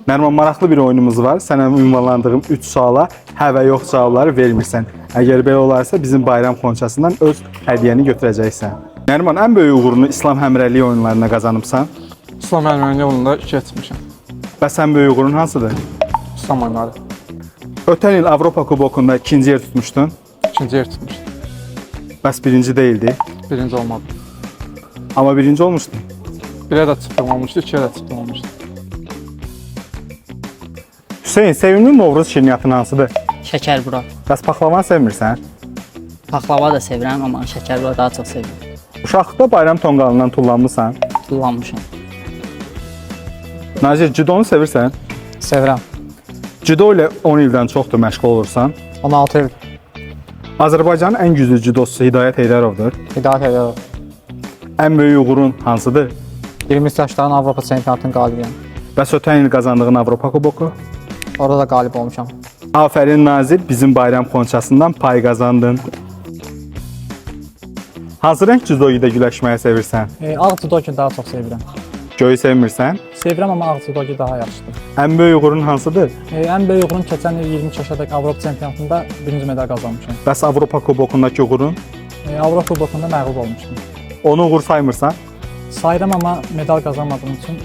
Nərman, maraqlı bir oyunumuz var. Sənə ünvanlandığım 3 suala hə və yox cavabları vermirsən. Əgər belə olarsa bizim bayram xonçasından öz hədiyyəni götürəcəksən. Nərman, ən böyük uğurunu İslam həmrəyliyi oyunlarında qazanıbsan. İslam əlməni yolunda 2 etmişəm. Bəs ən böyük uğurun hansıdır? İslam oyunları. Ötən il Avropa Kubokunda 2-ci yer tutmuşdun. 2-ci yer tutmuşdum. Bəs birinci değildi. Birinci olmadı. Amma birinci olmuşdun. Birə də çıxdım olmuşdu, 2-yə də çıxdım olmuşdu. Hüseyin, sevimli Novruz şirniyyatın hansıdır? Şəkər bura. Bəs paxlavanı sevmirsən? Paxlava da sevirəm, amma şəkər bura daha çox sevirəm. Uşaqlıqda bayram tonqalından tullanmısan. Kullanmışam. Nazir, cudonu sevirsən? Sevirəm. Judo ilə 10 ildən çoxdur məşğul olursan. 16 il Azərbaycanın ən güclü judoçusu Hidayət Heydərovdur. Hidayət edirəm. Ən böyük uğurun hansıdır? 23 yaşların Avropa çempionatının qalibiyəm. Bəs ötən il qazandığın Avropa Kuboku? Orada da qalib olmuşam. Afərin Nazir, bizim bayram xonçasından pay qazandın. Hansı rəng judoyu güləşməyi sevirsən? Ağ judoki daha çox sevirəm. Göyü sevmirsən? Sevirəm, amma ağ judoki daha yaxşıdır. Ən böyük uğurun hansıdır? Ən böyük uğurum keçən il 23 yaşadakı Avropa çempionatında birinci medal qazanmışam. Bəs Avropa Kubokundakı uğurun? Avropa kubokunda məğlub olmuşdum. Onu uğur saymırsan? Sayıram, amma medal qazanmadığım üçün